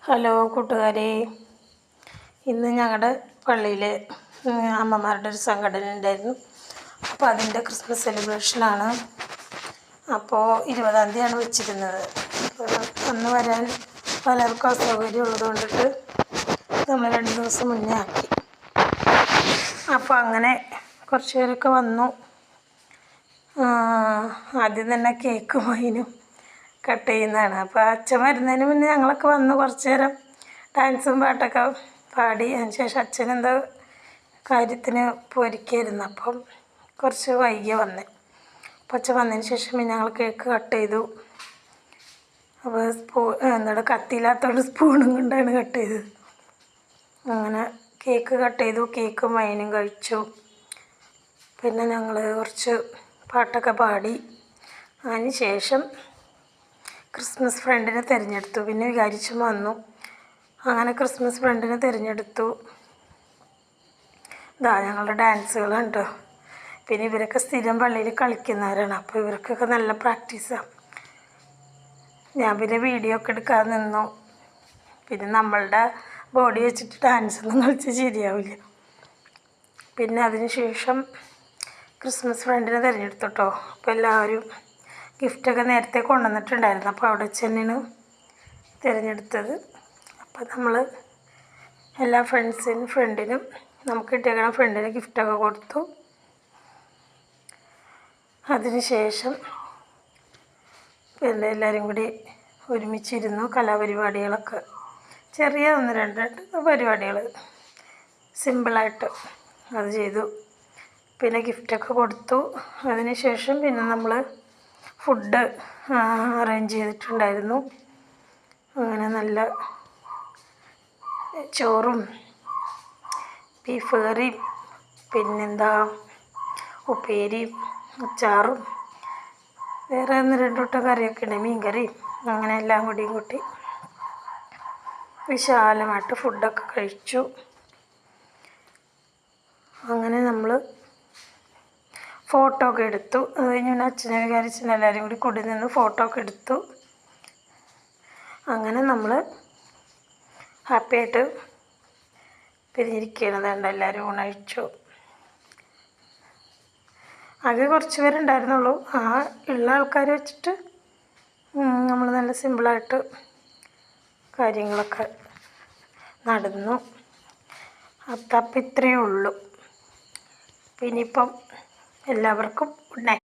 Hello കൂട്ടുകാരെ, ഇന്ന് ഞങ്ങളുടെ പള്ളിയിൽ അമ്മമാരുടെ ഒരു സംഘടന ഉണ്ടായിരുന്നു. അപ്പോൾ അതിൻ്റെ ക്രിസ്മസ് സെലിബ്രേഷനാണ്. അപ്പോൾ 20-ാം തീയതിയാണ് വെച്ചിരുന്നത്. അപ്പോൾ അന്ന് വരാൻ പലർക്കും അസൗകര്യം ഉള്ളതുകൊണ്ടിട്ട് നമ്മൾ 2 ദിവസം മുന്നേ ആക്കി. അപ്പോൾ അങ്ങനെ കുറച്ച് പേരൊക്കെ വന്നു. ആദ്യം തന്നെ കേക്കും വൈനും കട്ട് ചെയ്യുന്നതാണ്. അപ്പോൾ അച്ഛൻ വരുന്നതിന് മുന്നേ ഞങ്ങളൊക്കെ വന്ന് കുറച്ച് നേരം ഡാൻസും പാട്ടൊക്കെ പാടി. അതിന് ശേഷം അച്ഛനെന്തോ കാര്യത്തിന് പോയിരിക്കുകയായിരുന്നു. അപ്പം കുറച്ച് വൈകിയ വന്നേ. അപ്പോൾ അച്ഛൻ വന്നതിന് ശേഷം പിന്നെ ഞങ്ങൾ കേക്ക് കട്ട് ചെയ്തു. അപ്പോൾ കത്തിയില്ലാത്തതുകൊണ്ട് സ്പൂണും കൊണ്ടാണ് കട്ട് ചെയ്തത്. അങ്ങനെ കേക്ക് കട്ട് ചെയ്തു, കേക്കും വൈനും കഴിച്ചു. പിന്നെ ഞങ്ങൾ കുറച്ച് പാട്ടൊക്കെ പാടി. അതിന് ശേഷം ക്രിസ്മസ് ഫ്രണ്ടിനെ തിരഞ്ഞെടുത്തു. പിന്നെ വികാരിച്ചും വന്നു. അങ്ങനെ ക്രിസ്മസ് ഫ്രണ്ടിനെ തിരഞ്ഞെടുത്തു. ഇതാ ഞങ്ങളുടെ ഡാൻസുകളുണ്ട് കേട്ടോ. പിന്നെ ഇവരൊക്കെ സ്ഥിരം പള്ളിയിൽ കളിക്കുന്നവരാണ്. അപ്പോൾ ഇവർക്കൊക്കെ നല്ല പ്രാക്ടീസാണ്. ഞാൻ പിന്നെ വീഡിയോ ഒക്കെ എടുക്കാതെ നിന്നു. പിന്നെ നമ്മളുടെ ബോഡി വെച്ചിട്ട് ഡാൻസൊന്നും കളിച്ചാൽ ശരിയാവില്ല. പിന്നെ അതിന് ശേഷം ക്രിസ്മസ് ഫ്രണ്ടിനെ തിരഞ്ഞെടുത്തു കേട്ടോ. അപ്പോൾ എല്ലാവരും ഗിഫ്റ്റൊക്കെ നേരത്തെ കൊണ്ടുവന്നിട്ടുണ്ടായിരുന്നു. അപ്പോൾ അവിടെ വെച്ച് തന്നെയാണ് തിരഞ്ഞെടുത്തത്. അപ്പോൾ നമ്മൾ എല്ലാ ഫ്രണ്ടിനും നമുക്ക് കിട്ടിയേക്കണ ഫ്രണ്ടിന് ഗിഫ്റ്റൊക്കെ കൊടുത്തു. അതിന് ശേഷം പിന്നെ എല്ലാവരും കൂടി ഒരുമിച്ചിരുന്നു. കലാപരിപാടികളൊക്കെ ചെറിയ 1-2 പരിപാടികൾ സിമ്പിളായിട്ട് അത് ചെയ്തു. പിന്നെ ഗിഫ്റ്റൊക്കെ കൊടുത്തു. അതിന് ശേഷം പിന്നെ നമ്മൾ ഫുഡ് അറേഞ്ച് ചെയ്തിട്ടുണ്ടായിരുന്നു. അങ്ങനെ നല്ല ചോറും ബീഫ് കറിയും പിന്നെന്താ ഉപ്പേരിയും അച്ചാറും വേറെ 1-2 കറിയൊക്കെ ഉണ്ട്, മീൻ കറിയും. അങ്ങനെ എല്ലാം കൂട്ടി വിശാലമായിട്ട് ഫുഡൊക്കെ കഴിച്ചു. അങ്ങനെ നമ്മൾ ഫോട്ടോ ഒക്കെ എടുത്തു. അത് കഴിഞ്ഞ് പിന്നെ അച്ഛനെ വിചാരിച്ചിട്ട് എല്ലാവരും കൂടി നിന്ന് ഫോട്ടോ ഒക്കെ എടുത്തു. അങ്ങനെ നമ്മൾ ഹാപ്പിയായിട്ട് പിരിഞ്ഞിരിക്കുകയാണ്. എല്ലാവരും ഊണഴിച്ചു. ആകെ കുറച്ച് പേരുണ്ടായിരുന്നുള്ളൂ. ആ ഉള്ള ആൾക്കാർ വെച്ചിട്ട് നമ്മൾ നല്ല സിമ്പിളായിട്ട് കാര്യങ്ങളൊക്കെ നടന്നു. അപ്പം ഇത്രയേ ഉള്ളൂ. പിന്നെ ഇപ്പം എല്ലാവർക്കും ഗുഡ് നൈറ്റ്.